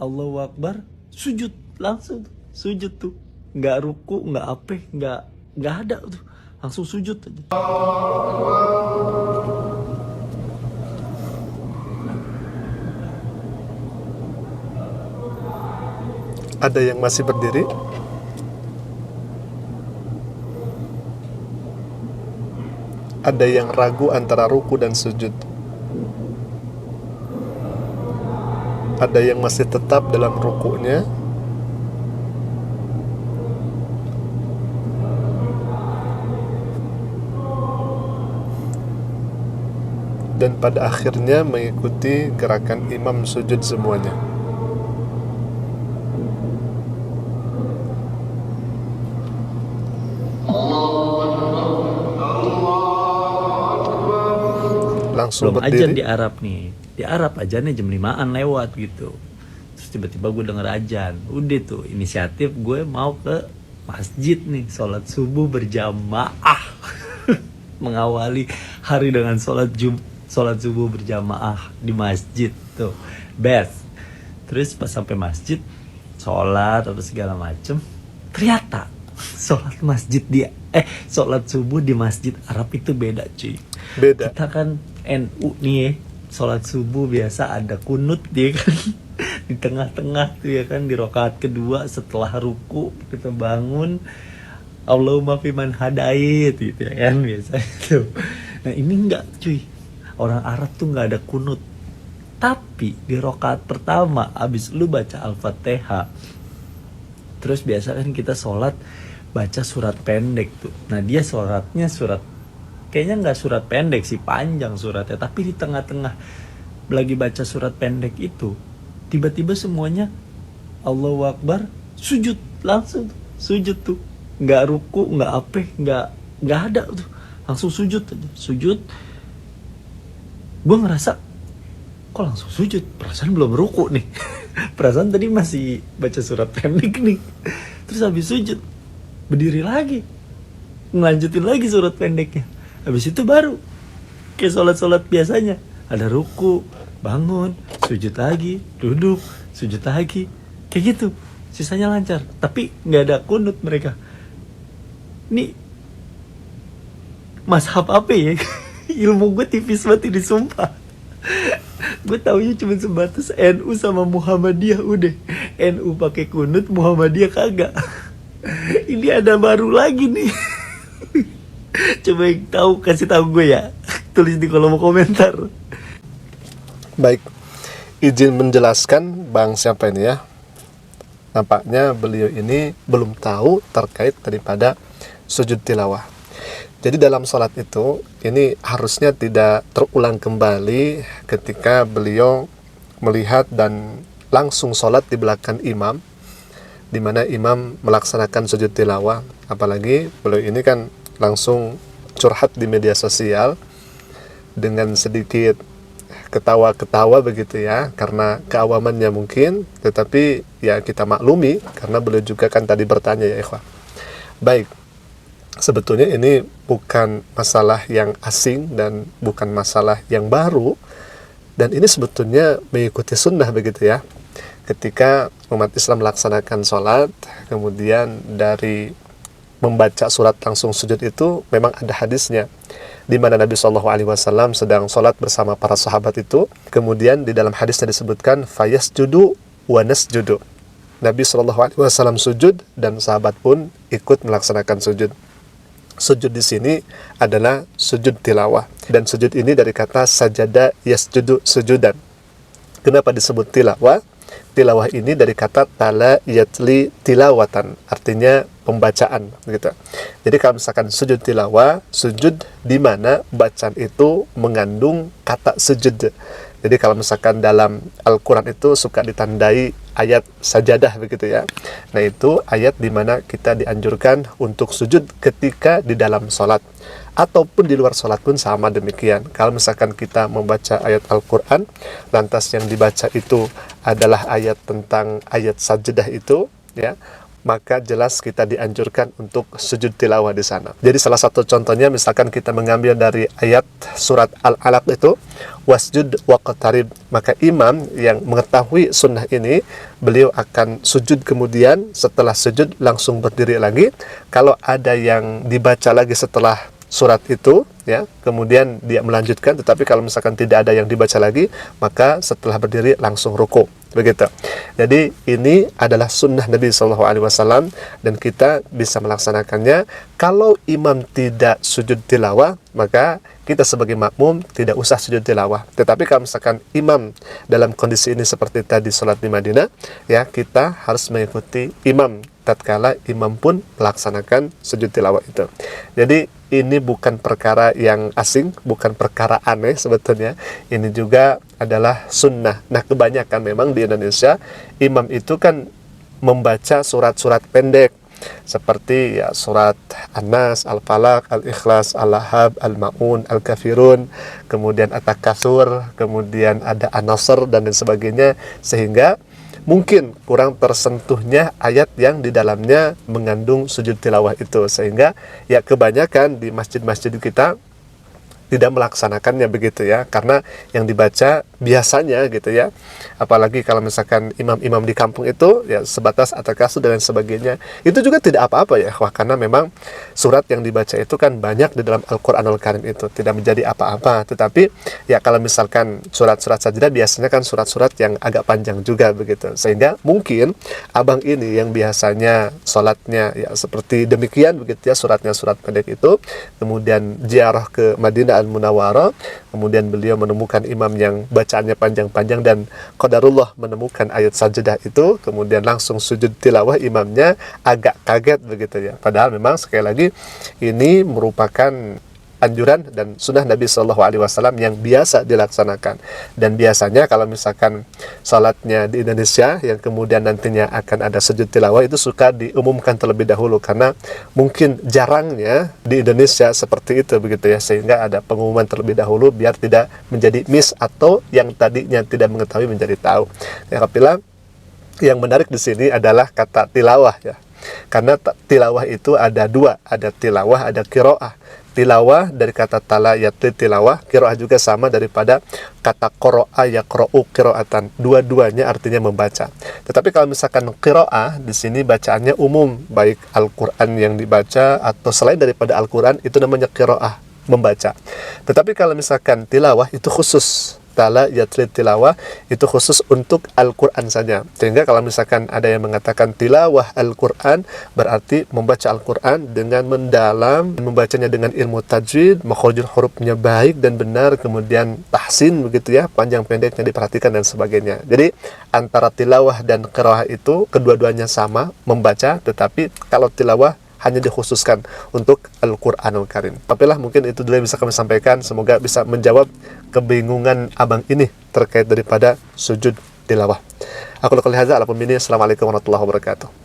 Allahu Akbar, sujud langsung sujud tuh, nggak ruku, nggak apa, nggak ada tuh, langsung sujud aja. Ada yang masih berdiri? Ada yang ragu antara ruku dan sujud? Ada yang masih tetap dalam rukunya? Dan pada akhirnya mengikuti gerakan imam sujud semuanya. Langsung Belum berdiri. ajan di Arab nih, di Arab ajannya jam 5-an lewat gitu. Terus tiba-tiba gue denger ajan, udah tuh inisiatif gue mau ke masjid nih, sholat subuh berjamaah. Mengawali hari dengan sholat subuh berjamaah di masjid tuh best. Terus pas sampai masjid, sholat apa segala macem, ternyata sholat subuh di masjid Arab itu beda cuy. Beda. Kita kan NU nih ya, sholat subuh biasa ada kunut dia kan. Di tengah-tengah tuh ya kan, di rakaat kedua setelah ruku kita bangun, Allahumma fiman hadait gitu ya kan biasa itu. Nah ini enggak cuy, orang Arab tuh nggak ada kunut. Tapi di rakaat pertama abis lu baca Al-Fatihah, terus biasa kan kita sholat baca surat pendek tuh. Nah dia sholatnya kayaknya nggak surat pendek sih, panjang suratnya. Tapi di tengah-tengah lagi baca surat pendek itu, tiba-tiba semuanya Allahu Akbar, sujud langsung sujud tuh, nggak ruku, nggak apa, nggak ada tuh, langsung sujud aja, sujud. Gue ngerasa kok langsung sujud, perasaan belum ruku nih. Perasaan tadi masih baca surat pendek nih. Terus habis sujud berdiri lagi, ngelanjutin lagi surat pendeknya. Habis itu baru kayak sholat biasanya, ada ruku, bangun, sujud lagi, duduk, sujud lagi, kayak gitu. Sisanya lancar, tapi nggak ada kunut mereka. Nih mazhab apa ya? Ilmu gue tipis banget ini sumpah. Gue taunya cuma sebatas NU sama Muhammadiyah udah. NU pakai kunut, Muhammadiyah kagak. Ini ada baru lagi nih. Coba yang tahu kasih tahu gue ya. Tulis di kolom komentar. Baik, izin menjelaskan Bang siapa ini ya. Nampaknya beliau ini belum tahu terkait daripada sujud tilawah. Jadi dalam sholat itu, ini harusnya tidak terulang kembali ketika beliau melihat dan langsung sholat di belakang imam, di mana imam melaksanakan sujud tilawah. Apalagi beliau ini kan langsung curhat di media sosial dengan sedikit ketawa-ketawa begitu ya, karena keawamannya mungkin, tetapi ya kita maklumi karena beliau juga kan tadi bertanya ya ikhwah. Baik, sebetulnya ini bukan masalah yang asing dan bukan masalah yang baru, dan ini sebetulnya mengikuti sunnah begitu ya. Ketika umat Islam melaksanakan sholat, kemudian dari membaca surat langsung sujud itu memang ada hadisnya, di mana Nabi SAW sedang sholat bersama para sahabat itu, kemudian di dalam hadisnya disebutkan fayasjudu wa nasjudu. Nabi SAW sujud dan sahabat pun ikut melaksanakan sujud. Sujud di sini adalah sujud tilawah, dan sujud ini dari kata sajada yasjudu sujudan. Kenapa disebut tilawah? Tilawah ini dari kata tala yatli tilawatan, artinya pembacaan gitu. Jadi kalau misalkan sujud tilawah, sujud di mana bacaan itu mengandung kata sujud. Jadi kalau misalkan dalam Al-Quran itu suka ditandai ayat sajadah begitu ya. Nah itu ayat di mana kita dianjurkan untuk sujud ketika di dalam sholat. Ataupun di luar sholat pun sama demikian. Kalau misalkan kita membaca ayat Al-Quran, lantas yang dibaca itu adalah ayat tentang ayat sajadah itu, ya, maka jelas kita dianjurkan untuk sujud tilawah di sana. Jadi salah satu contohnya misalkan kita mengambil dari ayat surat Al-Alaq itu, wasjud waqtarib, maka imam yang mengetahui sunnah ini, beliau akan sujud, kemudian setelah sujud langsung berdiri lagi. Kalau ada yang dibaca lagi setelah surat itu, ya, kemudian dia melanjutkan, tetapi kalau misalkan tidak ada yang dibaca lagi, maka setelah berdiri langsung ruku, begitu. Jadi ini adalah sunnah Nabi SAW dan kita bisa melaksanakannya. Kalau imam tidak sujud tilawah, maka kita sebagai makmum tidak usah sujud tilawah. Tetapi kalau misalkan imam dalam kondisi ini seperti tadi sholat di Madinah, ya, kita harus mengikuti imam tatkala imam pun melaksanakan sujud tilawah itu. Jadi ini bukan perkara yang asing, bukan perkara aneh sebetulnya. Ini juga adalah sunnah. Nah, kebanyakan memang di Indonesia imam itu kan membaca surat-surat pendek seperti ya surat An-Nas, Al-Falaq, Al-Ikhlas, Al-Lahab, Al-Ma'un, Al-Kafirun, kemudian At-Takatsur, kemudian ada An-Nasr dan lain sebagainya, sehingga mungkin kurang tersentuhnya ayat yang di dalamnya mengandung sujud tilawah itu, sehingga ya kebanyakan di masjid-masjid kita tidak melaksanakannya begitu ya, karena yang dibaca biasanya gitu ya, apalagi kalau misalkan imam-imam di kampung itu ya sebatas at-takatsur dan lain sebagainya, itu juga tidak apa-apa ya, karena memang surat yang dibaca itu kan banyak di dalam Al-Quranul Karim, itu tidak menjadi apa-apa. Tetapi ya kalau misalkan surat-surat sajdah biasanya kan surat-surat yang agak panjang juga begitu, sehingga mungkin abang ini yang biasanya sholatnya ya seperti demikian begitu ya, suratnya surat pendek itu, kemudian ziarah ke Madinah Al-Munawwarah, kemudian beliau menemukan imam yang bacaannya panjang-panjang dan qadarullah menemukan ayat sajdah itu, kemudian langsung sujud tilawah, imamnya agak kaget begitu ya. Padahal memang sekali lagi ini merupakan anjuran dan sunnah Nabi SAW yang biasa dilaksanakan. Dan biasanya kalau misalkan salatnya di Indonesia yang kemudian nantinya akan ada sujud tilawah, itu suka diumumkan terlebih dahulu, karena mungkin jarangnya di Indonesia seperti itu begitu ya, sehingga ada pengumuman terlebih dahulu biar tidak menjadi miss atau yang tadinya tidak mengetahui menjadi tahu. Ya, apabila yang menarik di sini adalah kata tilawah ya. Karena tilawah itu ada dua, ada tilawah, ada qiraah. Tilawah dari kata tala yatli tilawah, qiraah juga sama daripada kata qara'a yaqra'u qira'atan. Dua-duanya artinya membaca. Tetapi kalau misalkan qiraah di sini bacaannya umum, baik Al-Qur'an yang dibaca atau selain daripada Al-Qur'an, itu namanya qiraah, membaca. Tetapi kalau misalkan tilawah itu khusus, tala yatli tilawah itu khusus untuk Al-Quran saja. Sehingga kalau misalkan ada yang mengatakan tilawah Al-Quran, berarti membaca Al-Quran dengan mendalam, membacanya dengan ilmu tajwid, makhrajul hurufnya baik dan benar, kemudian tahsin begitu ya, panjang pendeknya diperhatikan dan sebagainya. Jadi antara tilawah dan qiraah itu kedua-duanya sama membaca, tetapi kalau tilawah hanya dikhususkan untuk Al-Quranul Karim. Tapilah mungkin itu dulu yang bisa kami sampaikan. Semoga bisa menjawab kebingungan abang ini terkait daripada sujud tilawah. Aku lakukan hadza ala pembini. Assalamualaikum warahmatullahi wabarakatuh.